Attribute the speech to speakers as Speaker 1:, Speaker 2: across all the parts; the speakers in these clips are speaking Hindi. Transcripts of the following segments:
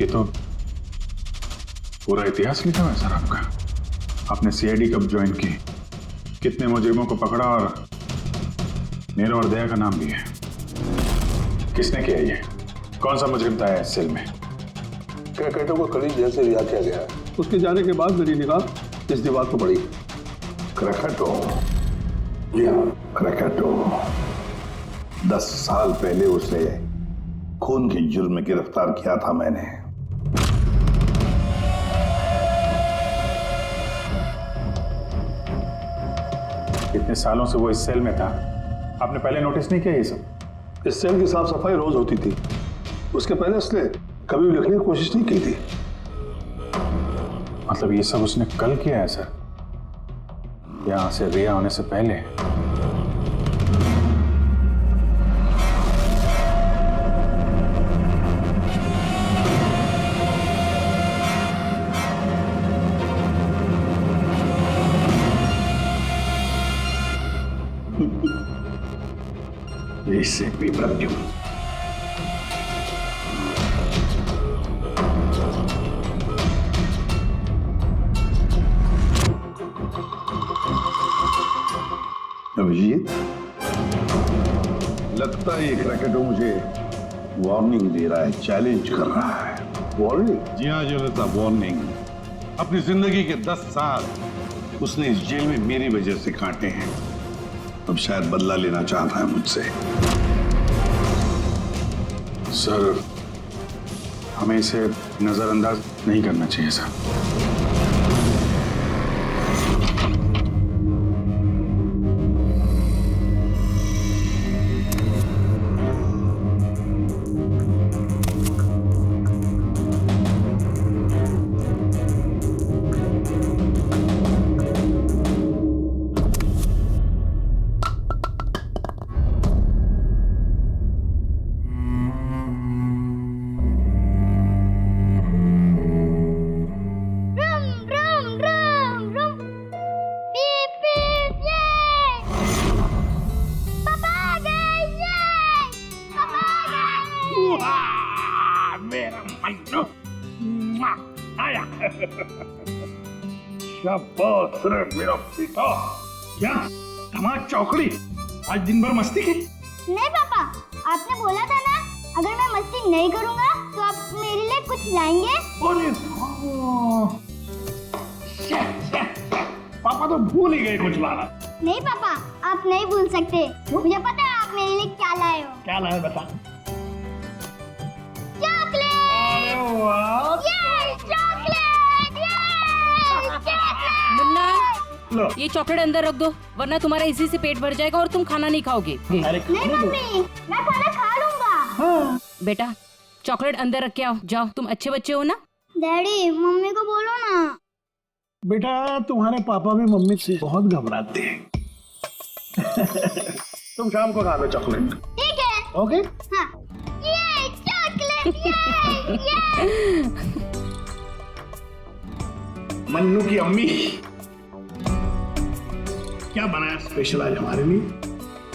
Speaker 1: ये तो पूरा इतिहास लिखा हुआ है सर आपका। आपने सीआईडी कब ज्वाइन की, कितने मुजरिमों को पकड़ा और मेरा और दया का नाम भी है। किसने किया ये? कौन सा मुजरिम था इस सेल में?
Speaker 2: क्रैकेटो को कड़ी जेल से रिहा किया गया। उसके जाने के बाद मेरी निगाह इस दीवार को पड़ी।
Speaker 3: क्रैकेटो, जी हाँ क्रैकेटो। 10 साल पहले उसे खून के जुर्म में गिरफ्तार किया था मैंने।
Speaker 1: इतने सालों से वो इस सेल में था, आपने पहले नोटिस नहीं किया ये सब?
Speaker 2: इस सेल की साफ सफाई रोज होती थी। उसके पहले उसने कभी भी लिखने की कोशिश नहीं की थी।
Speaker 1: मतलब ये सब उसने कल किया है सर, यहां से रिहा होने से पहले?
Speaker 3: इससे भी प्रत्युम अभिजीत, लगता है ये क्रैकेटो मुझे वार्निंग दे रहा है, चैलेंज कर रहा है। वार्निंग? जी हाँ जनता, वार्निंग। अपनी जिंदगी के 10 साल उसने इस जेल में मेरी वजह से काटे हैं। अब शायद बदला लेना चाहता है मुझसे।
Speaker 1: सर हमें इसे नजरअंदाज नहीं करना चाहिए सर।
Speaker 3: शाबाश रे मेरा बेटा। क्या धमाल चौकड़ी, आज दिन भर मस्ती की?
Speaker 4: नहीं पापा, आपने बोला था ना अगर मैं मस्ती नहीं करूंगा तो आप मेरे लिए कुछ लाएंगे।
Speaker 3: अरे पापा तो भूल ही गए कुछ लाना।
Speaker 4: नहीं पापा, आप नहीं भूल सकते। मुझे पता है आप मेरे लिए क्या लाए हो।
Speaker 3: क्या लाए बता।
Speaker 4: चॉकलेट।
Speaker 3: अरे वाह,
Speaker 4: ये चॉकलेट,
Speaker 5: मुन्ना,
Speaker 3: लो।
Speaker 5: ये चॉकलेट अंदर रख दो वरना तुम्हारा इसी से पेट भर जाएगा और तुम खाना नहीं खाओगे।
Speaker 3: अरे
Speaker 4: नहीं मम्मी, मैं खाना खा लूंगा।
Speaker 3: हाँ।
Speaker 5: बेटा चॉकलेट अंदर रख के आओ, जाओ, तुम अच्छे बच्चे हो ना।
Speaker 4: डैडी मम्मी को बोलो ना।
Speaker 3: बेटा तुम्हारे पापा भी मम्मी से बहुत घबराते हैं। तुम शाम को खा लो चॉकलेट।
Speaker 4: ठीक है।
Speaker 3: ओके।
Speaker 4: हाँ। ये चॉकलेट, ये।
Speaker 3: मन्नू की अम्मी क्या बनाया स्पेशल आज हमारे लिए?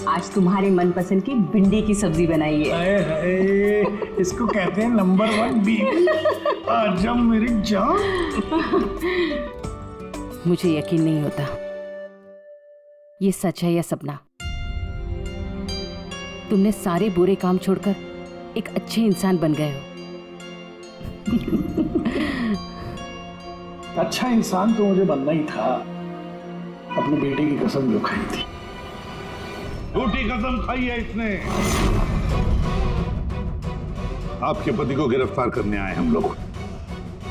Speaker 6: आज तुम्हारे मनपसंद की भिंडी की सब्जी बनाई है।
Speaker 3: हाय हाय, इसको कहते हैं नंबर 1 बीवी। आजा मेरी जान।
Speaker 5: मुझे यकीन नहीं होता ये सच है या सपना। तुमने सारे बुरे काम छोड़कर एक अच्छे इंसान बन गए हो।
Speaker 3: अच्छा इंसान तो मुझे बनना ही था। अपने बेटे की कसम जो खाई थी, झूठी कसम खाई है इसने। आपके पति को गिरफ्तार करने आए हम लोग।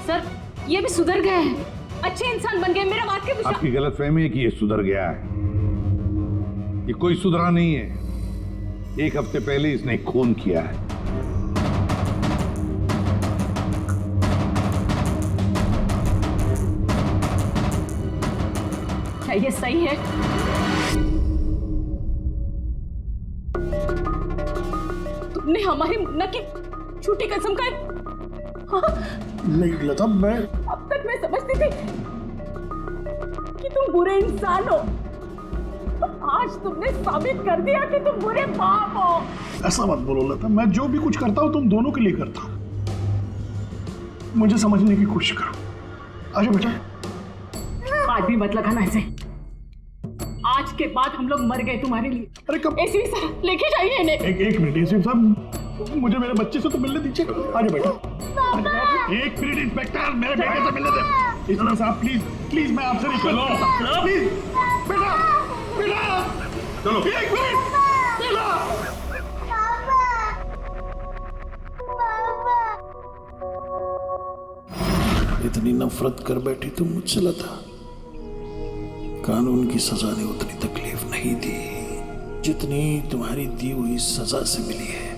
Speaker 5: सर ये भी सुधर गए हैं, अच्छे इंसान बन गए। मेरा बात के विश्वास।
Speaker 3: आपकी गलतफहमी है कि ये सुधर गया है। ये कोई सुधरा नहीं है। 1 हफ्ते पहले इसने खून किया है।
Speaker 6: क्या ये सही है? तुमने हमारी मुन्ना की झूठी कसम खाई। हाँ?
Speaker 3: नहीं लता, मैं
Speaker 6: अब तक मैं समझती थी कि तुम बुरे इंसान हो। आज तुमने साबित कर दिया कि तुम बुरे बाप हो।
Speaker 3: ऐसा मत बोलो लता, मैं जो भी कुछ करता हूं तुम दोनों के लिए करता हूं।
Speaker 2: मुझे समझने की कोशिश करो। आजा बेटा।
Speaker 6: आज भी मत लगाना ऐसे। आज के बाद हम लोग मर गए तुम्हारे लिए।
Speaker 2: अरे कब?
Speaker 6: एसीपी साहब लेके जाइए इन्हें।
Speaker 2: एक मिनट एसीपी साहब, मुझे मेरे बच्चे से तो मिलने दीजिए। आजा बेटा। एक मिनट इंस्पेक्टर, मेरे बेटे से मिलने दे। इंस्पेक्टर साहब प्लीज प्लीज, मैं आपसे नहीं चलो प्लीज। बेटा बेटा चलो, एक मिनट बेटा।
Speaker 7: इतनी नफरत कर बैठी तुम मुझसे लता। कानून की सजा ने उतनी तकलीफ नहीं दी जितनी तुम्हारी दी हुई सजा से मिली है।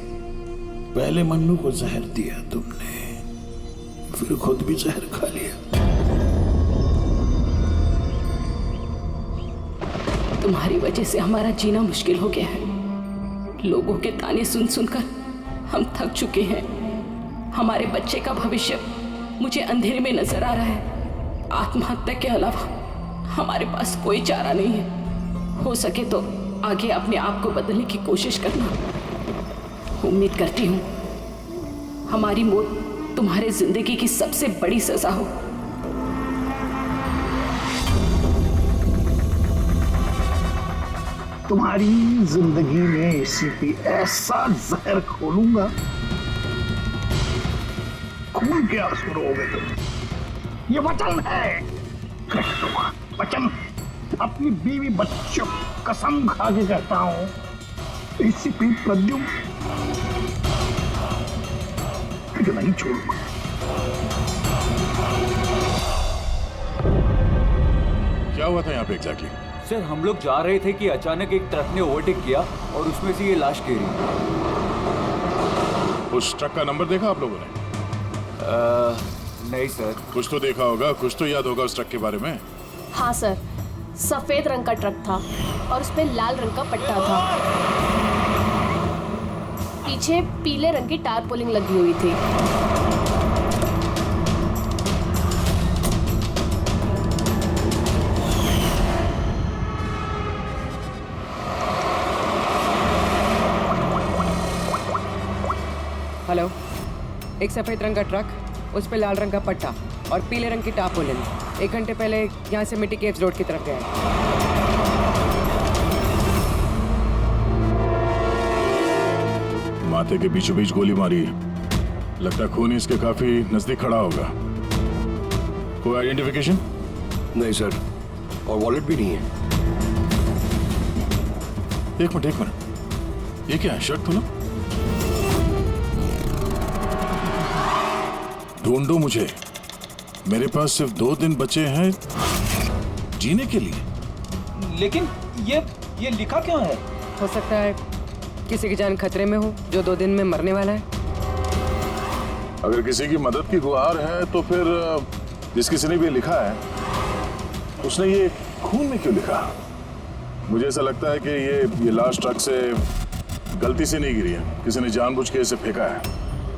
Speaker 7: पहले मन्नू को जहर दिया तुमने, फिर खुद भी जहर खा लिया।
Speaker 5: तुम्हारी वजह से हमारा जीना मुश्किल हो गया है। लोगों के ताने सुन सुनकर हम थक चुके हैं। हमारे बच्चे का भविष्य मुझे अंधेरे में नजर आ रहा है। आत्महत्या के अलावा हमारे पास कोई चारा नहीं है। हो सके तो आगे अपने आप को बदलने की कोशिश करना। उम्मीद करती हूँ हमारी मौत तुम्हारे जिंदगी की सबसे बड़ी सजा हो।
Speaker 7: तुम्हारी जिंदगी में एसीपी ऐसा जहर खोलूंगा, खून के आंसू रोगे तुम। ये वचन है, वचन। अपनी बीवी बच्चों कसम खा के कहता हूं, एसीपी प्रद्युम्न तुझे नहीं छोड़ूंगा।
Speaker 1: क्या हुआ था यहाँ पे एग्जैक्टली?
Speaker 8: सर हम लोग जा रहे थे कि अचानक एक ट्रक ने ओवरटेक किया और उसमें से ये लाश गिरी।
Speaker 1: उस ट्रक का नंबर देखा आप लोगों ने?
Speaker 8: नहीं सर।
Speaker 1: कुछ तो देखा होगा, कुछ तो याद होगा उस ट्रक के बारे में।
Speaker 9: हाँ सर, सफेद रंग का ट्रक था और उस पे लाल रंग का पट्टा था। पीछे पीले रंग की टारपोलिंग लगी हुई थी।
Speaker 10: हेलो, एक सफेद रंग का ट्रक, उस पे लाल रंग का पट्टा और पीले रंग की टारपोलिन 1 घंटे पहले यहाँ से मिट्टी केव्स रोड की तरफ गया है।
Speaker 1: माथे के बीचों बीच गोली मारी है। लगता है खून इसके काफी नजदीक खड़ा होगा। कोई आइडेंटिफिकेशन?
Speaker 2: नहीं सर, और वॉलेट भी नहीं है।
Speaker 1: एक मिनट, ये क्या है? शर्ट खोलो, ढूंढो मुझे। मेरे पास सिर्फ 2 दिन बचे हैं जीने के लिए।
Speaker 8: लेकिन ये लिखा क्यों है?
Speaker 10: हो सकता है किसी की जान खतरे में हो जो 2 दिन में मरने वाला है।
Speaker 1: अगर किसी की मदद की गुहार है तो फिर जिस किसी ने भी लिखा है उसने ये खून में क्यों लिखा? मुझे ऐसा लगता है कि ये लाश ट्रक से गलती से नहीं गिरी है, किसी ने जानबूझ के इसे फेंका है।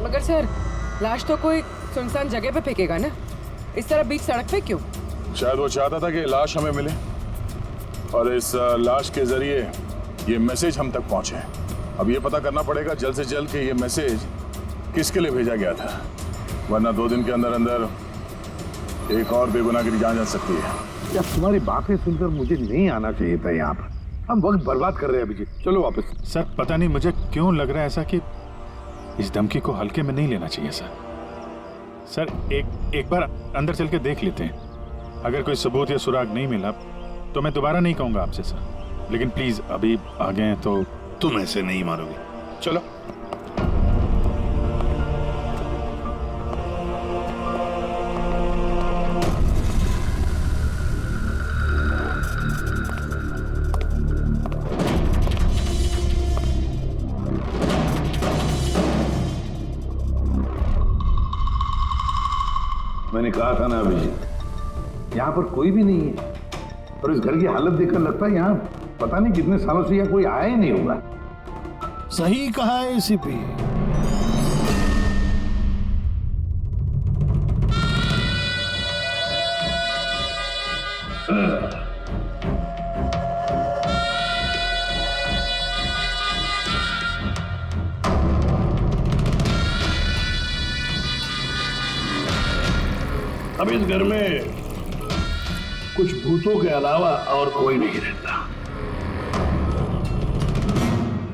Speaker 10: मगर सर, लाश तो कोई सुनसान जगह पे फेंकेगा ना, इस तरह बीच सड़क पे क्यों?
Speaker 1: शायद वो चाहता था कि लाश हमें मिले और इस लाश के जरिए ये मैसेज हम तक पहुंचे। अब ये पता करना पड़ेगा जल्द से जल्द कि ये मैसेज किसके लिए भेजा गया था, वरना 2 दिन के अंदर अंदर एक और बेगुनाह की जान जा सकती है।
Speaker 3: जब तुम्हारी बातें सुनकर मुझे नहीं आना चाहिए था यहाँ पर। हम वक्त बर्बाद कर रहे हैं अभिजीत, चलो वापस।
Speaker 1: सर पता नहीं मुझे क्यों लग रहा है ऐसा कि इस धमकी को हल्के में नहीं लेना चाहिए। सर एक बार अंदर चल के देख लेते हैं। अगर कोई सबूत या सुराग नहीं मिला तो मैं दोबारा नहीं कहूंगा आपसे सर, लेकिन प्लीज अभी आ गए हैं तो।
Speaker 7: तुम ऐसे नहीं मारोगे, चलो।
Speaker 3: मैंने कहा था ना अभिजीत, यहाँ पर कोई भी नहीं है और इस घर की हालत देखकर लगता है यहाँ पता नहीं कितने सालों से यहाँ कोई आया ही नहीं होगा।
Speaker 7: सही कहा है एसीपी।
Speaker 2: अब इस घर में कुछ भूतों के अलावा और कोई नहीं रहता।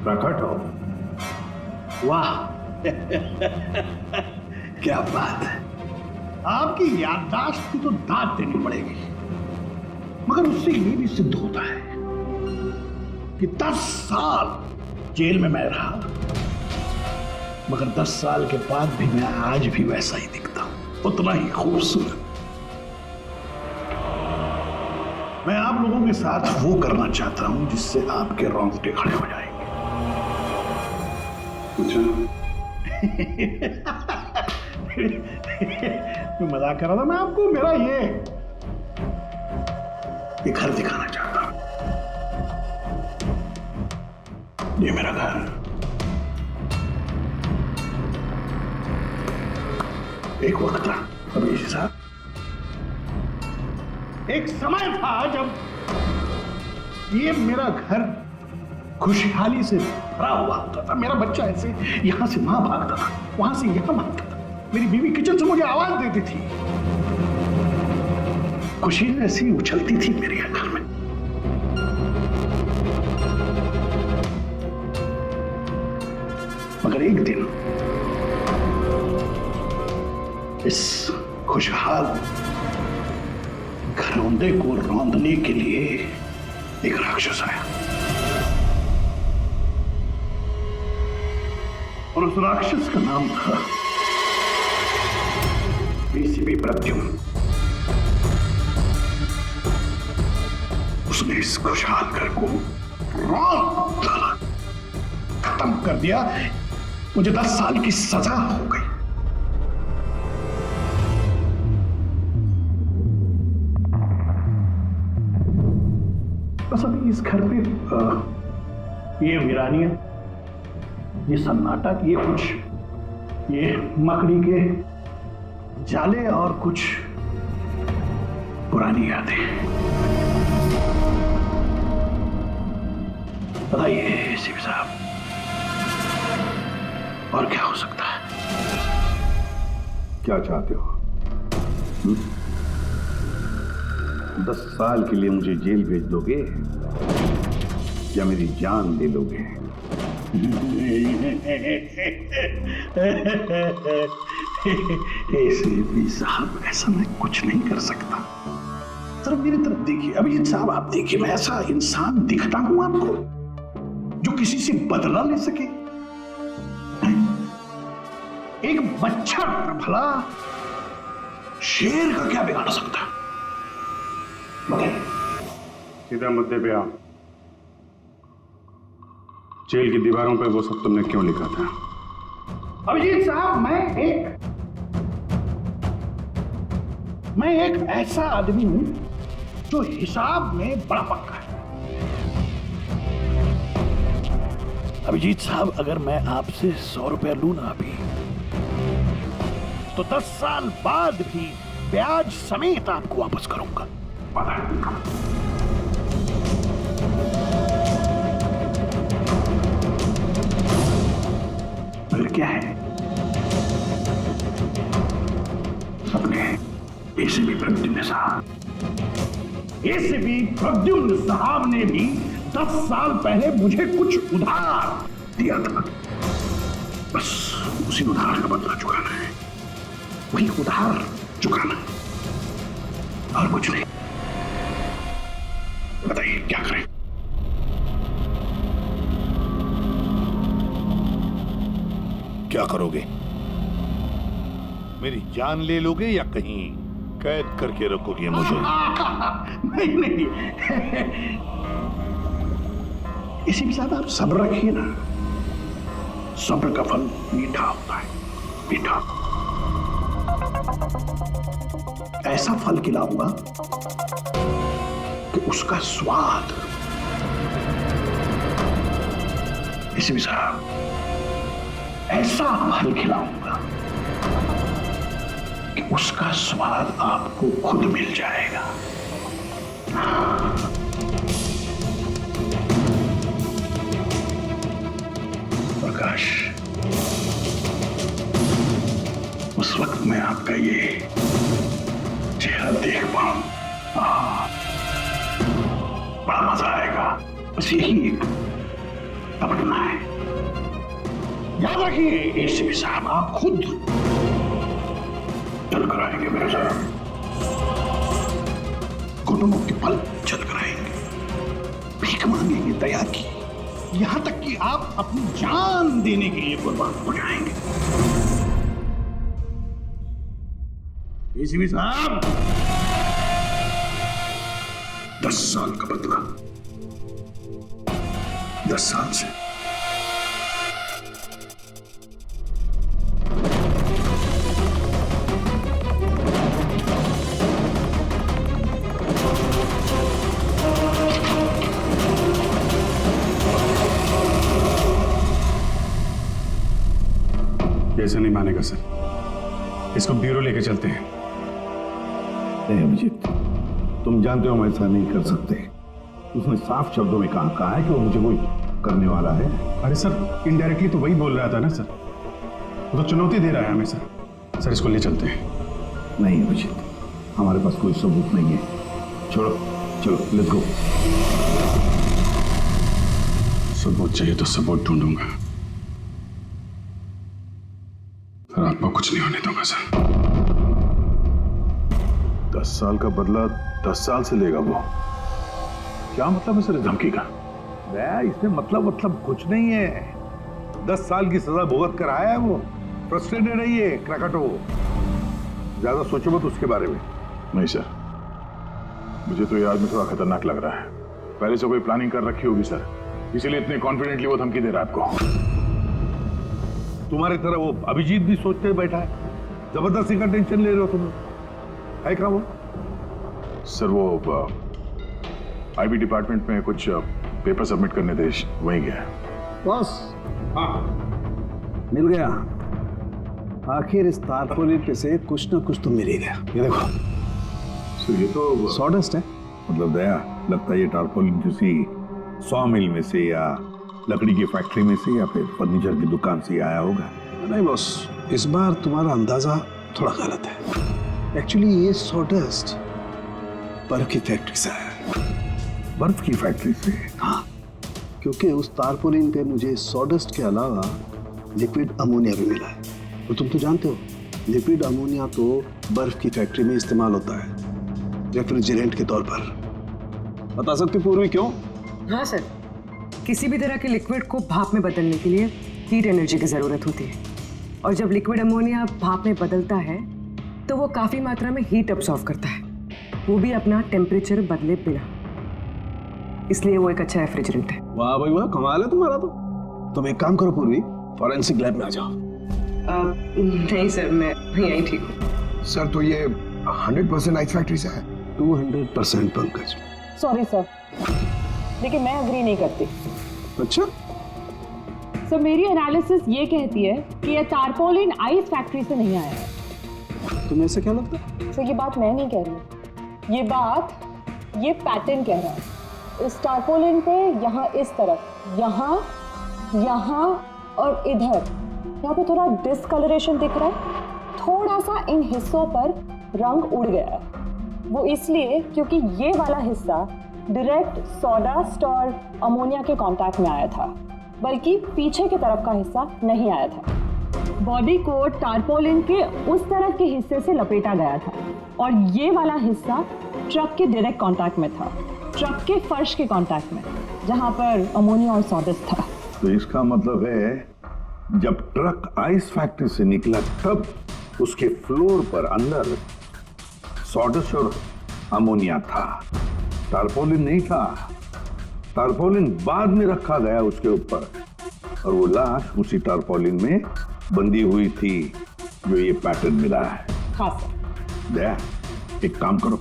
Speaker 2: प्रकट हो। वाह क्या बात है। आपकी याददाश्त की तो दाद देनी पड़ेगी, मगर उससे ये भी सिद्ध होता है कि 10 साल जेल में मैं रहा, मगर 10 साल के बाद भी मैं आज भी वैसा ही दिखता हूं, उतना ही खूबसूरत। मैं आप लोगों के साथ वो करना चाहता हूं जिससे आपके रोंगटे खड़े हो जाएंगे। मैं मजाक कर रहा था। मैं आपको मेरा ये घर दिखाना चाहता हूं। ये मेरा घर। एक वक्त था रमेश साहब, एक समय था जब ये मेरा घर खुशहाली से भरा हुआ होता था। मेरा बच्चा ऐसे यहां से वहां भागता था, वहां से यहां भागता था। मेरी बीवी किचन से मुझे आवाज देती थी, खुशी ऐसी उछलती थी मेरे घर में। मगर एक दिन इस खुशहाल घरौंदे को रौंदने के लिए एक राक्षस आया, और उस राक्षस का नाम था एसीपी प्रद्युम्न। उसने इस खुशहाल घर को रौंद डाला, खत्म कर दिया। मुझे 10 साल की सजा हो गई। बस अभी इस घर पे ये वीरानियां, ये सन्नाटा, ये कुछ ये मकड़ी के जाले और कुछ पुरानी यादें। बताइए एसीपी साहब, और क्या हो सकता है?
Speaker 3: क्या चाहते हो? 10 साल के लिए मुझे जेल भेज दोगे या मेरी जान ले लोगे?
Speaker 2: एसीपी साहब, ऐसा मैं कुछ नहीं कर सकता। सिर्फ मेरी तरफ देखिए। अभिजीत साहब, आप देखिए, मैं ऐसा इंसान दिखता हूं आपको जो किसी से बदला ले सके? एक बच्चा भला शेर का क्या बिगाड़ सकता?
Speaker 1: सीधा मुद्दे पे आओ। जेल की दीवारों पे वो सब तुमने क्यों लिखा था?
Speaker 2: अभिजीत साहब, मैं एक ऐसा आदमी हूं जो हिसाब में बड़ा पक्का है। अभिजीत साहब, अगर मैं आपसे 100 रुपया लूं ना अभी, तो 10 साल बाद भी ब्याज समेत आपको वापस करूंगा। मगर क्या है, अपने एसीपी प्रद्युम्न साहब ने भी 10 साल पहले मुझे कुछ उधार दिया था। बस उसी उधार का बदला चुकाना है, वही उधार चुकाना, और कुछ नहीं। बताइए क्या करें?
Speaker 3: क्या करोगे? मेरी जान ले लोगे या कहीं कैद करके रखोगे मुझे?
Speaker 2: नहीं। एसीपी साहब, आप सब्र रखिए ना। सब्र का फल मीठा होता है, मीठा। ऐसा फल खिलाऊंगा कि उसका स्वाद, एसीपी साहब, ऐसा फल खिलाऊंगा कि उसका स्वाद आपको खुद मिल जाएगा। प्रकाश, उस वक्त मैं आपका ये
Speaker 3: चेहरा देख पाऊं, बड़ा मजा आएगा। बस यही तमन्ना है। याद रखिए एसीपी साहब, आप खुद चल कर आएंगे मेरे साथ, घुटनों के पल चल कर आएंगे, भीख मांगेंगे दया की, यहां तक कि आप अपनी जान देने के लिए कुर्बान हो जाएंगे। एसीपी साहब, 10 साल का बदला 10 साल से।
Speaker 1: ऐसा नहीं मानेगा सर, इसको ब्यूरो लेके चलते हैं।
Speaker 3: नहीं अभिजीत, तुम जानते हो हम ऐसा नहीं कर सकते। उसने साफ शब्दों में कहा है कि वो मुझे कोई करने वाला है।
Speaker 1: अरे सर, इनडायरेक्टली तो वही बोल रहा था ना सर, वो तो चुनौती दे रहा है हमें सर। सर इसको ले चलते हैं।
Speaker 3: नहीं अभिजीत, हमारे पास कोई सबूत नहीं है। छोड़ो, चलो लेट्स गो।
Speaker 1: सबूत चाहिए तो सबूत ढूंढूंगा, और आपको कुछ नहीं होने दूंगा सर।
Speaker 3: 10 साल का बदला 10 साल से लेगा वो?
Speaker 1: क्या मतलब है सर इस धमकी का?
Speaker 3: इसमें मतलब कुछ नहीं है। 10 साल की सजा भुगत कर आया है वो। फ्रस्ट्रेटेड है ये क्रैकाटो। ज्यादा सोचो मत उसके बारे में।
Speaker 1: नहीं सर, मुझे तो ये आदमी थोड़ा खतरनाक लग रहा है। पहले से कोई प्लानिंग कर रखी होगी सर, इसीलिए इतने कॉन्फिडेंटली वो धमकी दे रहा है आपको।
Speaker 3: तुम्हारी तरह वो अभिजीत भी सोचते बैठा है। जबरदस्ती का टेंशन ले रहे हो तुम। है क्या वो?
Speaker 1: सर वो आईबी डिपार्टमेंट में कुछ पेपर सबमिट करने थे, वहीं गया।
Speaker 7: बॉस, हाँ मिल गया। आखिर इस तारपोलिन पे से कुछ ना कुछ तो मिल ही गया। ये देखो
Speaker 3: सर, ये तो
Speaker 7: सॉडस्ट है।
Speaker 3: मतलब दया, लगता है ये टारपोलिन किसी सॉ मिल में से या लकड़ी की फैक्ट्री में से या फिर फर्नीचर की दुकान से आया होगा।
Speaker 7: नहीं बॉस, इस बार तुम्हारा अंदाजा थोड़ा गलत है। एक्चुअली ये सॉडस्ट बर्फ की फैक्ट्री से आया है।
Speaker 3: बर्फ की फैक्ट्री से?
Speaker 7: हाँ, क्योंकि उस तारपोलिन पे मुझे सॉडस्ट के अलावा लिक्विड अमोनिया भी मिला है। और तुम तो जानते हो, लिक्विड अमोनिया तो बर्फ की फैक्ट्री में इस्तेमाल होता है रेफ्रिजरेंट के तौर पर। बता सकते पूर्वी क्यों?
Speaker 10: हाँ सर, किसी भी तरह के लिक्विड को भाप में बदलने के लिए हीट एनर्जी की ज़रूरत होती है, और जब लिक्विड अमोनिया भाप में बदलता है तो वो काफ़ी मात्रा में हीट अब्सॉर्ब करता है, वो भी अपना टेम्परेचर बदले बिना। इसलिए वो एक अच्छा रेफ्रिजरेंट है।
Speaker 7: वाह भाई वाह, कमाल है तुम्हारा। तो तुम एक काम करो पूर्वी, फॉरेंसिक लैब में आ जाओ।
Speaker 10: नहीं सर, मैं यहीं ठीक हूँ।
Speaker 7: सर तो ये 100% आइस फैक्ट्री से है। 200% पंकज।
Speaker 6: सॉरी सर, लेकिन मैं अग्री नहीं करती।
Speaker 7: अच्छा,
Speaker 6: सर मेरी एनालिसिस ये कहती है कि ये टारपोलिन आइस फैक्ट्री से नहीं आया है।
Speaker 7: तुम्हें ऐसा क्या लगता है?
Speaker 6: सर ये बात मैं नहीं कह रही, ये बात ये पैटर्न कह रहा है। इस टारपोलिन पे यहाँ इस तरफ, यहाँ यहाँ और इधर, यहाँ पे थोड़ा डिसकलरेशन दिख रहा है। थोड़ा सा इन हिस्सों पर रंग उड़ गया है। वो इसलिए क्योंकि ये वाला हिस्सा डायरेक्ट सॉडास्ट और अमोनिया के कांटेक्ट में आया था, बल्कि पीछे की तरफ का हिस्सा नहीं आया था। बॉडी को टारपोलिन के उस तरफ के हिस्से से लपेटा गया था, और ये वाला हिस्सा ट्रक के डायरेक्ट कांटेक्ट में था, ट्रक के फर्श के कांटेक्ट में, जहां पर अमोनिया और सॉडस्ट था।
Speaker 3: तो इसका मतलब है जब ट्रक आइस फैक्ट्री से निकला तब उसके फ्लोर पर अंदर सॉडस्ट और अमोनिया था, टारपोलिन नहीं था। टारपोलिन बाद में रखा गया उसके ऊपर, और वो लाश उसी टारपोलिन में बंधी हुई थी जो ये पैटर्न मिला है।
Speaker 6: हाँ सर।
Speaker 3: दया, एक काम करो,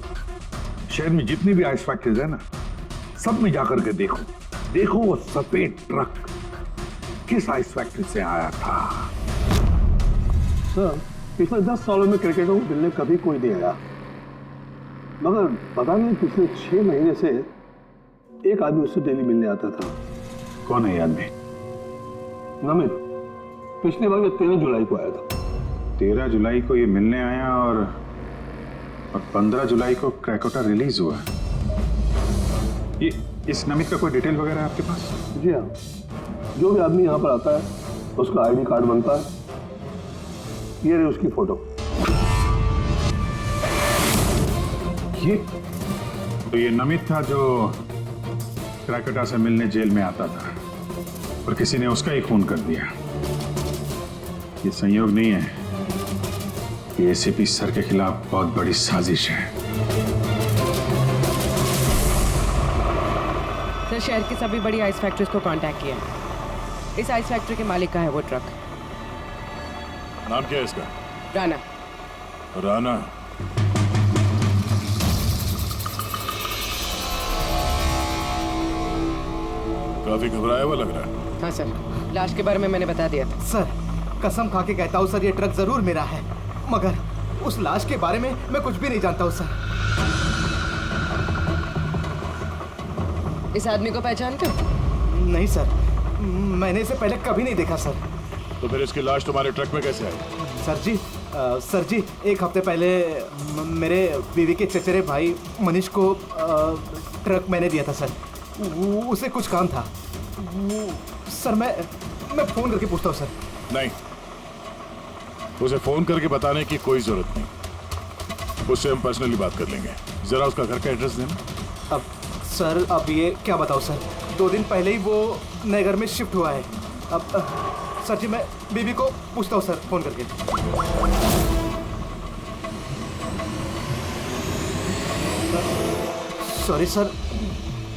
Speaker 3: शहर में जितनी भी आइस फैक्ट्रीज है ना, सब में जाकर के देखो, देखो वो सफेद ट्रक किस आइस फैक्ट्री से आया था।
Speaker 7: सर पिछले 10 सालों में क्रिकेटरों को मिलने कभी कोई नहीं आया, मगर पता नहीं पिछले 6 महीने से एक आदमी उससे डेली मिलने आता था।
Speaker 1: कौन है ये आदमी?
Speaker 7: नमित, पिछले बार 13 जुलाई को आया था।
Speaker 1: 13 जुलाई को ये मिलने आया, और और 15 जुलाई को क्रैकोटा रिलीज हुआ। ये इस नमित का कोई डिटेल वगैरह है आपके पास?
Speaker 3: जी हाँ, जो भी आदमी यहाँ पर आता है उसका आईडी कार्ड बनता है। ये रही उसकी फोटो।
Speaker 1: ये तो ये नमित था जो क्रैकोटा से मिलने जेल में आता था और किसी ने उसका ही खून कर दिया। ये संयोग नहीं है, ये एसीपी सर के खिलाफ बहुत बड़ी साजिश है।
Speaker 10: सर, शहर की सभी बड़ी आइस फैक्ट्रीज को कांटेक्ट किया है। इस आइस फैक्ट्री के मालिक का है वो ट्रक।
Speaker 2: नाम क्या है इसका?
Speaker 10: राना।
Speaker 2: राना। काफी घबराया हुआ लग रहा है।
Speaker 10: हाँ सर, लाश के बारे में मैंने बता दिया था।
Speaker 11: सर, कसम खा के कहता हूँ सर, ये ट्रक जरूर मेरा है, मगर उस लाश के बारे में मैं कुछ भी नहीं जानता हूँ सर।
Speaker 10: इस आदमी को पहचानते हो?
Speaker 11: नहीं सर, मैंने इसे पहले कभी नहीं देखा सर।
Speaker 2: तो फिर इसकी लाश तुम्हारे ट्रक में कैसे आई?
Speaker 11: सर जी, एक हफ्ते पहले मेरे बीवी के चचेरे भाई मनीष को ट्रक मैंने दिया था सर। उसे कुछ काम था। सर मैं फोन करके पूछता हूँ सर।
Speaker 2: नहीं, उसे फोन करके बताने की कोई जरूरत नहीं, उससे हम पर्सनली बात कर लेंगे। जरा उसका घर का एड्रेस देना।
Speaker 11: अब सर, अब ये क्या बताऊँ सर, 2 दिन पहले ही वो नए घर में शिफ्ट हुआ है। अब सर जी, मैं बीवी को पूछता हूँ सर फोन करके। सॉरी सर,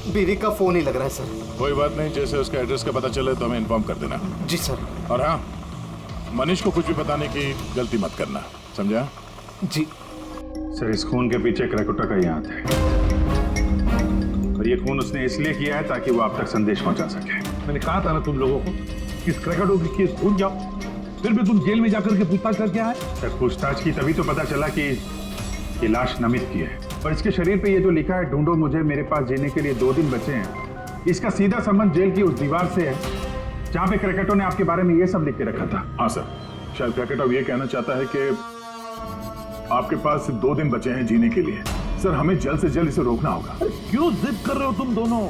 Speaker 11: बीवी का फोन ही लग रहा है सर।
Speaker 2: कोई बात नहीं, जैसे उसका एड्रेस का पता चले तो हमें इन्फॉर्म कर देना।
Speaker 11: जी सर।
Speaker 2: और हाँ, मनीष को कुछ भी बताने की गलती मत करना, समझा?
Speaker 11: जी
Speaker 1: सर, इस खून के पीछे क्रैकोटा का ही हाथ है और ये खून उसने इसलिए किया है ताकि वो आप तक संदेश पहुंचा सके।
Speaker 3: मैंने कहा था ना तुम लोगों को, इस क्रैकोटा की केस भूल जाओ, फिर भी तुम जेल में जाकर के पूछताछ करके आए।
Speaker 1: सर, पूछताछ की तभी तो पता चला कि ये लाश नमित की है और इसके शरीर पे ये जो लिखा है, ढूंढो मुझे, मेरे पास जीने के लिए 2 दिन बचे हैं, इसका सीधा संबंध जेल की उस दीवार से है जहां पे क्रैकोटा ने आपके बारे में ये सब लिख के रखा था।
Speaker 2: हाँ सर, शायद क्रैकोटा ये कहना चाहता है कि आपके पास 2 दिन बचे हैं जीने के लिए। सर, हमें जल्द से जल्द इसे रोकना होगा।
Speaker 3: क्यों जिद कर रहे हो तुम दोनों?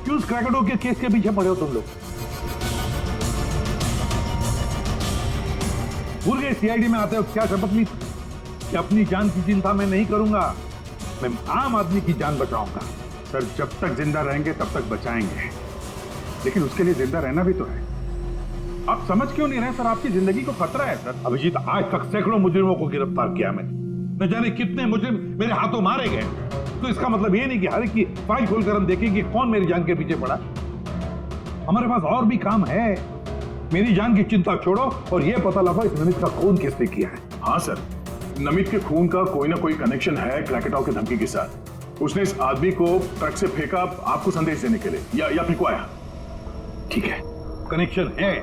Speaker 3: क्यों इस क्रैकोटा के केस के पीछे पड़े हो तुम लोग? भूल गए सीआईडी में आते हो क्या शपथ ली कि अपनी जान की चिंता मैं नहीं करूंगा, मैं आम आदमी की जान बचाऊंगा।
Speaker 1: सर, जब तक जिंदा रहेंगे तब तक बचाएंगे, लेकिन उसके लिए जिंदा रहना भी तो है। आप समझ क्यों नहीं रहे सर? आपकी जिंदगी को खतरा है सर।
Speaker 3: अभिजीत, आज तक सैकड़ों मुजरिमों को गिरफ्तार किया मैंने, न जाने कितने मुजरिम मेरे हाथों मारे गए। तो इसका मतलब ये नहीं कि हर एक की फाइल खोलकर हम देखें कि कौन मेरी जान के पीछे पड़ा। हमारे पास और भी काम है। मेरी जान की चिंता छोड़ो और ये पता लगाओ इस नमित का खून किसने किया है।
Speaker 2: हाँ सर, नमित के खून का कोई ना कोई कनेक्शन है क्रैकोटा की धमकी के साथ। उसने इस आदमी को ट्रक से फेंका आपको संदेश देने के लिए, या फिकवाया।
Speaker 3: ठीक है, कनेक्शन है,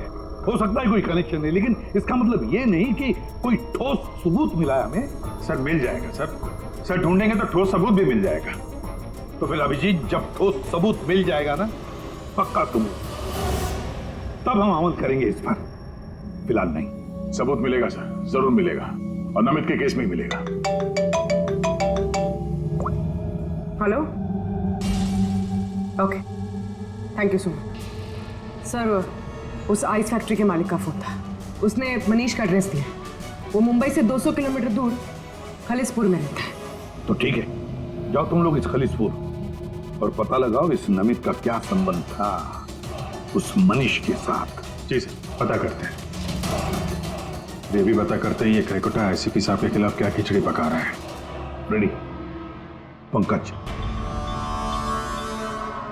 Speaker 3: हो सकता है कोई कनेक्शन है, लेकिन इसका मतलब ये नहीं कि कोई ठोस सबूत मिला है हमें।
Speaker 1: सर, मिल जाएगा सर, ढूंढेंगे तो ठोस सबूत भी मिल जाएगा।
Speaker 3: तो फिर अभिजीत, जब ठोस सबूत मिल जाएगा ना, पक्का तुम, तब हम अमल करेंगे इस पर, फिलहाल नहीं।
Speaker 2: सबूत मिलेगा सर, जरूर मिलेगा, और नमित के केस में ही मिलेगा।
Speaker 10: Hello, okay, thank you so much. Sir, उस आइस फैक्ट्री के मालिक का फोन था, उसने मनीष का एड्रेस दिया। वो मुंबई से 200 किलोमीटर दूर खलिसपुर में रहता है।
Speaker 3: तो ठीक है, जाओ तुम लोग इस खलिसपुर और पता लगाओ इस नमित का क्या संबंध था उस मनीष के साथ।
Speaker 1: जी सर, पता करते हैं। ये भी पता करते हैं ये क्रैकोटा एसीपी साहब के खिलाफ क्या खिचड़ी पका रहा है।
Speaker 3: रेडी? पंकज,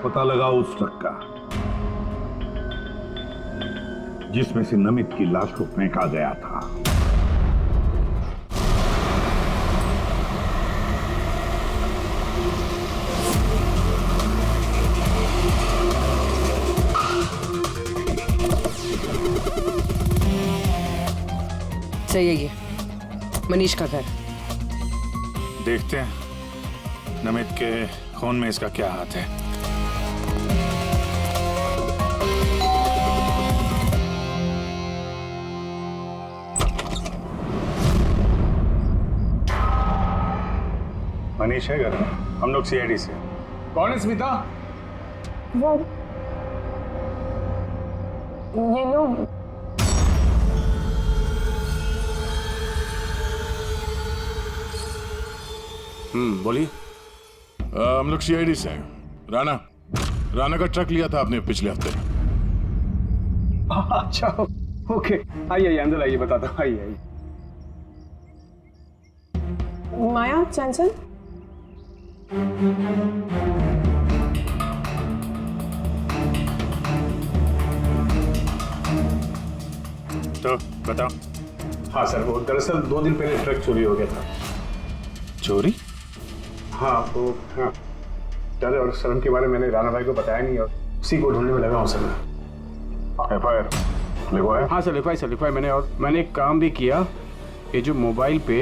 Speaker 3: पता लगाओ उस ट्रक का जिसमें से नमित की लाश को फेंका गया था।
Speaker 10: सही है, ये मनीष का घर।
Speaker 1: देखते हैं नमित के खून में इसका क्या हाथ है। मनीष है घर में, हम लोग सीआईडी से। कौन है स्मिता?
Speaker 6: वो ये लोग
Speaker 2: बोलिए।
Speaker 12: हम लोग सीआईडी से हैं। राणा का ट्रक लिया था आपने पिछले हफ्ते।
Speaker 2: अच्छा ओके, आइए अंदर आइए, बताता हूँ, आइए।
Speaker 6: माया, चंचल,
Speaker 1: तो बताओ।
Speaker 2: हाँ सर, वो दरअसल 2 दिन पहले ट्रक चोरी हो गया था।
Speaker 1: चोरी?
Speaker 2: हाँ वो हाँ, डर और शर्म के बारे में मैंने राणा भाई को बताया नहीं और उसी को ढूंढने में लगा हूँ सर।
Speaker 1: एफआईआर लिखवाया?
Speaker 2: हाँ सर, लिखवाया मैंने, और मैंने एक काम भी किया। ये जो मोबाइल पे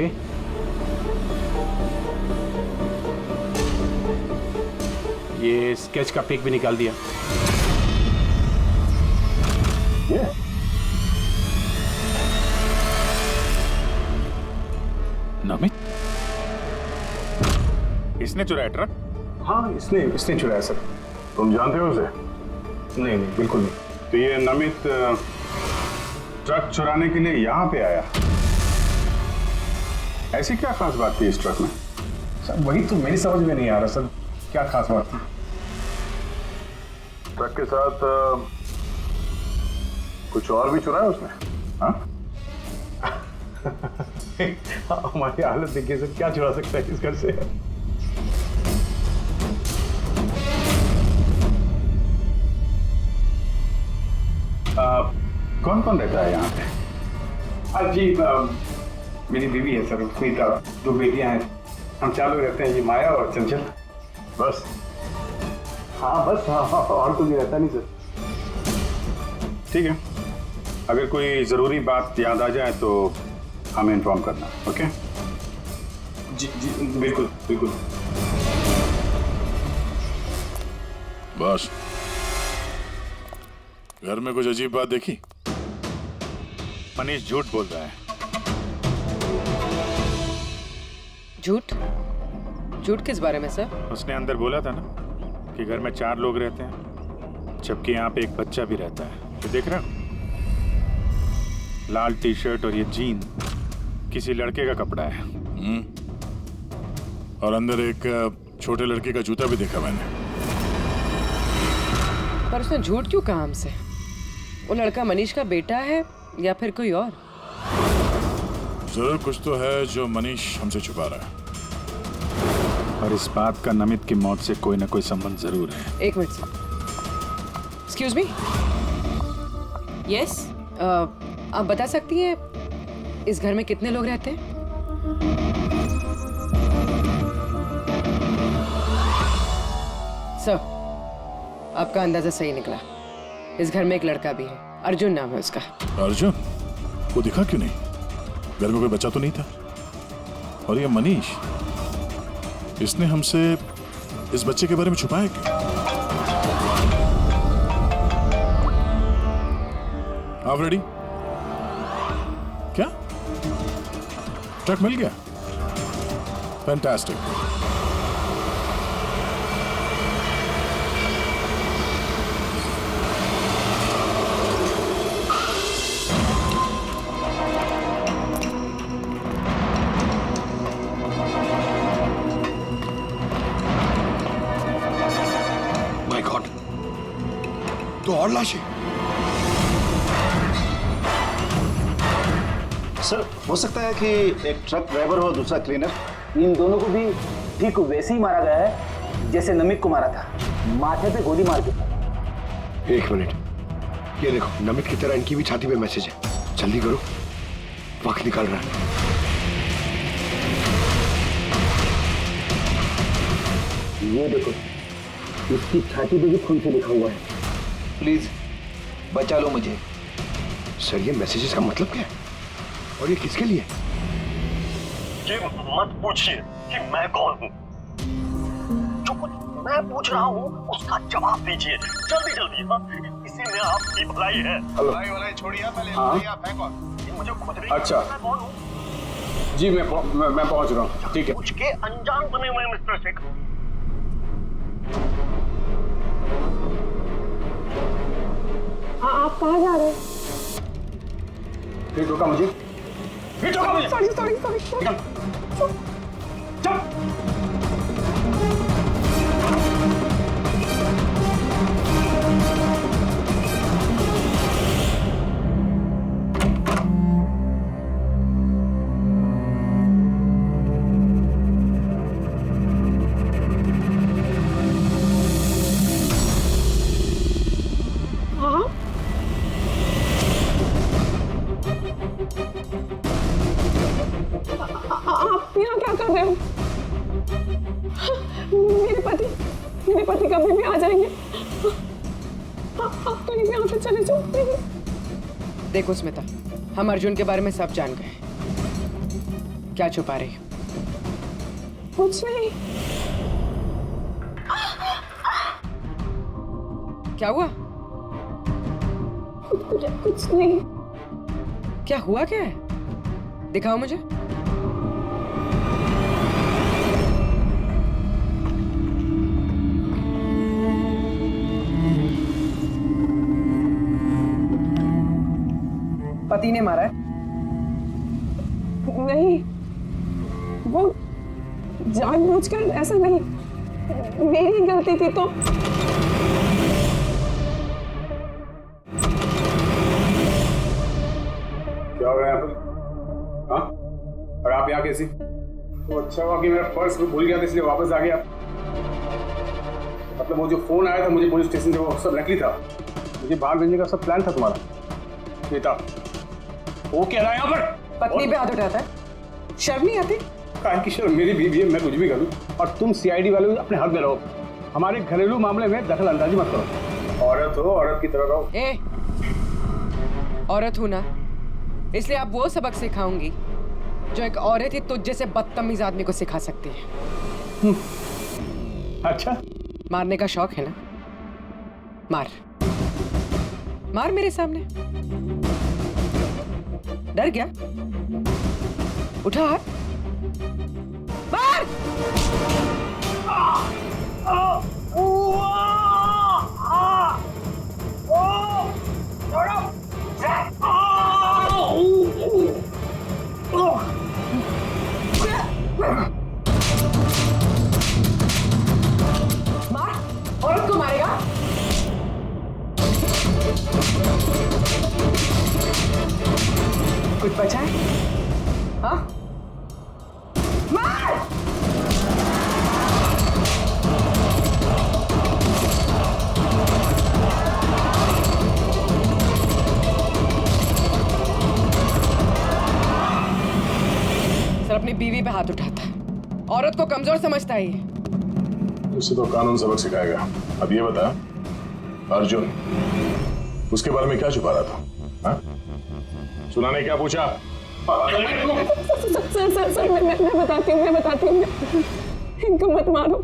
Speaker 2: ये स्केच का पिक भी निकाल दिया।
Speaker 1: नमित, इसने चुराया ट्रक?
Speaker 2: हाँ इसने चुराया सर।
Speaker 1: तुम जानते हो उसे?
Speaker 2: नहीं बिल्कुल नहीं।
Speaker 1: तो ये नमित ट्रक चुराने के लिए यहाँ पे आया, ऐसी क्या खास बात थी इस ट्रक में?
Speaker 2: सर वही तो मेरी समझ में नहीं आ रहा सर, क्या खास बात थी?
Speaker 1: ट्रक के साथ कुछ और भी चुराया उसने? हाँ?
Speaker 2: हमारी हालत देखिए सर, क्या चुरा सकता है इस घर से?
Speaker 1: कौन कौन रहता है यहाँ पे?
Speaker 2: हाँ जी, मेरी बीवी है सर, स्मिता, 2 बेटियां हैं, हम 4 लोग रहते हैं, ये माया और चंचल।
Speaker 1: बस?
Speaker 2: हाँ बस, हाँ और कोई रहता नहीं सर।
Speaker 1: ठीक है, अगर कोई जरूरी बात याद आ जाए तो हमें इन्फॉर्म करना, ओके?
Speaker 2: जी बिल्कुल बिल्कुल।
Speaker 12: बस घर में कुछ अजीब बात देखी?
Speaker 1: मनीष झूठ बोल रहा है।
Speaker 10: झूठ किस बारे में सर?
Speaker 1: उसने अंदर बोला था ना कि घर में 4 लोग रहते हैं, जबकि यहाँ पे एक बच्चा भी रहता है। तो देख रहे हो, लाल टी शर्ट और ये जीन किसी लड़के का कपड़ा है।
Speaker 12: और अंदर एक छोटे लड़के का जूता भी देखा मैंने।
Speaker 10: पर उसने झूठ क्यों कहा हमसे? वो लड़का मनीष का बेटा है या फिर कोई और?
Speaker 12: जरूर कुछ तो है जो मनीष हमसे छुपा रहा है।
Speaker 1: और इस बात का नमित की मौत से कोई ना कोई संबंध जरूर है।
Speaker 10: एक minute sir, excuse me.
Speaker 5: Yes,
Speaker 10: आप बता सकती हैं इस घर में कितने लोग रहते हैं? सर, आपका अंदाजा सही निकला। इस घर में एक लड़का भी है, अर्जुन नाम है उसका।
Speaker 12: अर्जुन? वो दिखा क्यों नहीं? घर में कोई बच्चा तो नहीं था। और ये मनीष, इसने हमसे इस बच्चे के बारे में छुपाया क्यों? आप रेडी? क्या ट्रक मिल गया? फैंटास्टिक।
Speaker 7: माय गॉड, तो और लाशें।
Speaker 13: सर, हो सकता है कि एक ट्रक ड्राइवर और दूसरा क्लीनर। इन दोनों को भी ठीक वैसे ही मारा गया है जैसे नमित को मारा था, माथे पे गोली मार के।
Speaker 7: 1 मिनट, ये देखो, नमित की तरह इनकी भी छाती पे मैसेज है। जल्दी करो, वक्त निकल रहा है।
Speaker 13: ये देखो, इसकी छाती पे भी खून से लिखा हुआ है, प्लीज बचा लो मुझे।
Speaker 7: सर, ये मैसेजेस का मतलब क्या है और ये किसके लिए?
Speaker 14: ये मत पूछिए कि मैं कौन हूँ। जो कुछ मैं पूछ रहा हूँ उसका जवाब दीजिए जल्दी जल्दी। हाँ, इसी में आपकी भलाई है।
Speaker 3: भलाई छोड़िए, पहले आप हैं कौन?
Speaker 14: ये मुझे खुद नहीं
Speaker 2: अच्छा।
Speaker 14: मैं कौन हूँ?
Speaker 15: जी मैं पहुंच रहा हूँ। ठीक है।
Speaker 14: कुछ के अनजान बने हुए मिस्टर शेखर।
Speaker 6: आप कहाँ जा रहे हैं?
Speaker 15: फिर रोका मुझे।
Speaker 6: सॉरी।
Speaker 15: चल।
Speaker 6: आप यहाँ क्या कर रहे हो? मेरे पति कभी भी आ जाएंगे। आप तो यहाँ से चले जाओ।
Speaker 10: देखो स्मिता, हम अर्जुन के बारे में सब जान गए। क्या छुपा रही हो?
Speaker 6: कुछ नहीं।
Speaker 10: क्या हुआ?
Speaker 6: कुछ नहीं।
Speaker 10: क्या हुआ? क्या है? दिखाओ मुझे। पति ने मारा है?
Speaker 6: नहीं, वो जानबूझकर ऐसा नहीं, मेरी गलती थी। तो
Speaker 15: क्या हो रहा है यहाँ पर? हाँ? और आप यहाँ कैसी? तो अच्छा हुआ कि मेरा पर्स भूल गया था इसलिए वापस आ गया। मतलब वो जो फोन आया था मुझे पुलिस स्टेशन से, वो सब नकली था। मुझे बाहर भेजने का सब प्लान था तुम्हारा। बेटा वो कह रहा है यहाँ पर
Speaker 10: पत्नी पे हाथ उठाता है? शर्म नहीं आती?
Speaker 15: काहे की शर्म? मेरी बीवी है, मैं कुछ भी करूँ। और तुम सीआईडी वाले भी अपने हक में रहो। हमारे घरेलू मामले में दखल अंदाजी मत करो। औरत हो, औरत की तरह रहो।
Speaker 10: ए, औरत हूं ना, इसलिए आप वो सबक सिखाऊंगी जो एक औरत ही तुझ जैसे बदतमीज आदमी को सिखा सकती है।
Speaker 15: अच्छा,
Speaker 10: मारने का शौक है ना? मार मार मेरे सामने। डर गया? उठा हाथ, मार। मार, औरत को मारेगा? कुछ बचा है? हाँ? मार! सर अपनी बीवी पे हाथ उठाता है, औरत को कमजोर समझता है ये।
Speaker 12: उसे तो कानून सबक सिखाएगा। अब ये बता, अर्जुन उसके बारे में क्या छुपा रहा था? हाँ? सुनाने क्या पूछा?
Speaker 6: सर मैं बताती हूँ। इनको मत मारो।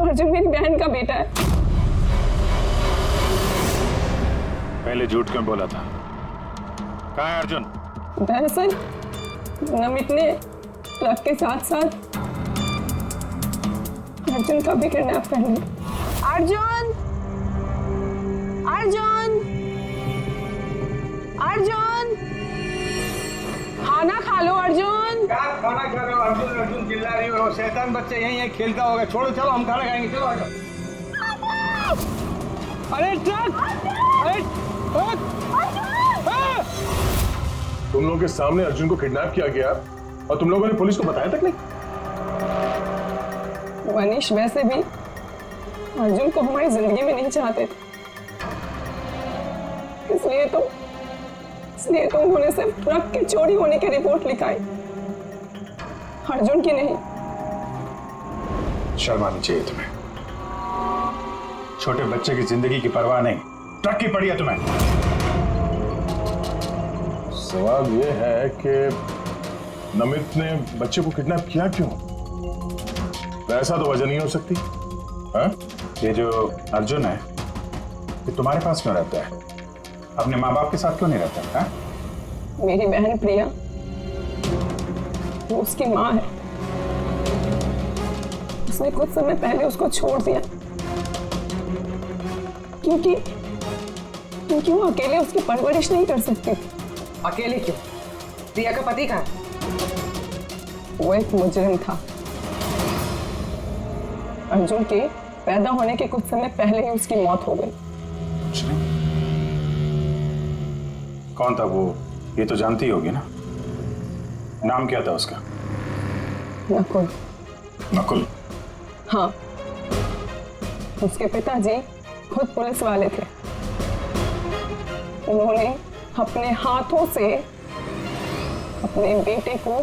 Speaker 6: अर्जुन मेरी बहन का बेटा है।
Speaker 12: पहले झूठ क्यों बोला था? कहाँ है अर्जुन?
Speaker 6: दरअसल नमित ने ट्रक के साथ अर्जुन का भी किडनैप कर लिया। अर्जुन! खाना खा लो अर्जुन।
Speaker 15: क्या खाना खा रहे हो? अर्जुन चिल्ला रही हो। शैतान बच्चा यहीं खेलता होगा। छोड़ो, चलो हम खाना खाएंगे। चलो आ जाओ। अरे ट्रक! अरे
Speaker 12: तुम लोगों के सामने अर्जुन को किडनैप किया गया और तुम लोगों ने पुलिस को बताया तक नहीं?
Speaker 6: मनीष वैसे भी अर्जुन को हमारी जिंदगी में नहीं चाहते थे, इसलिए तो उन्होंने सिर्फ ट्रक के चोरी होने की रिपोर्ट लिखाई, अर्जुन की नहीं।
Speaker 1: शर्म आनी चाहिए तुम्हें। छोटे बच्चे की जिंदगी की परवाह नहीं, ट्रक की पड़ी है तुम्हें।
Speaker 12: सवाल ये है कि नमित ने बच्चे को किडनैप किया क्यों? ऐसा तो वजह नहीं हो सकती। हाँ?
Speaker 1: ये जो अर्जुन है ये तुम्हारे पास क्यों रहता है? अपने माँ बाप के साथ क्यों नहीं रहता? हाँ?
Speaker 6: मेरी बहन प्रिया वो उसकी माँ है। उसने कुछ समय पहले उसको छोड़ दिया क्योंकि वो अकेले उसकी परवरिश नहीं कर सकती।
Speaker 10: अकेले क्यों? प्रिया का पति कहाँ है?
Speaker 6: वो एक मुजरिम था। अर्जुन के पैदा होने के कुछ समय पहले ही उसकी मौत हो गई।
Speaker 1: कौन था वो? ये तो जानती होगी ना। नाम क्या था उसका?
Speaker 6: नकुल।
Speaker 1: नकुल?
Speaker 6: हाँ, उसके पिताजी खुद पुलिस वाले थे। उन्होंने अपने हाथों से अपने बेटे को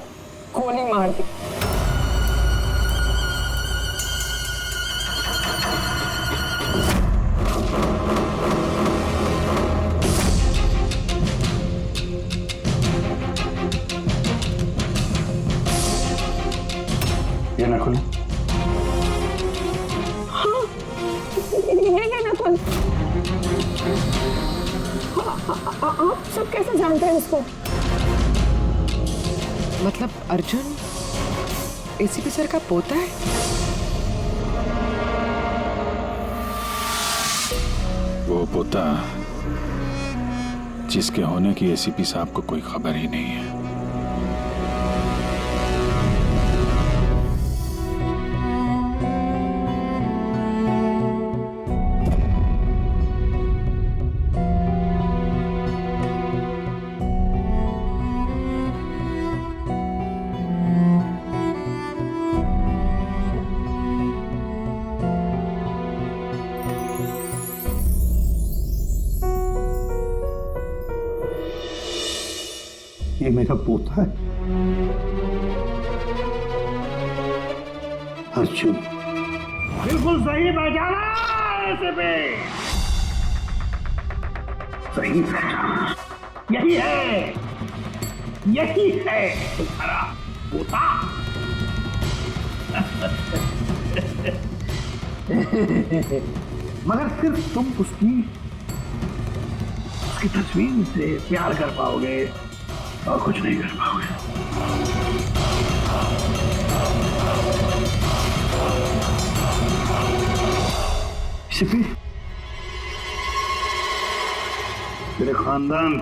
Speaker 6: गोली मार दी।
Speaker 1: ये नकुल?
Speaker 6: हाँ, ये नकुल। आप सब कैसे जानते हैं इसको?
Speaker 10: मतलब अर्जुन एसीपी सर का पोता है?
Speaker 1: वो पोता जिसके होने की एसीपी साहब को कोई खबर ही नहीं है।
Speaker 3: ये मेरा पोता है अर्जुन।
Speaker 2: बिल्कुल सही पहचाना ऐसे पे। सही पहचाना। यही है तुम्हारा पोता। मगर सिर्फ तुम उसकी तस्वीर से प्यार कर पाओगे और कुछ नहीं कर पाओगे। शिफी, तेरे खानदान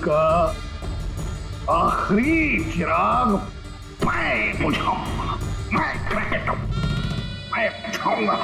Speaker 2: का आखिरी चिराग मैं बुझाऊंगा। मैं बुझाऊंगा।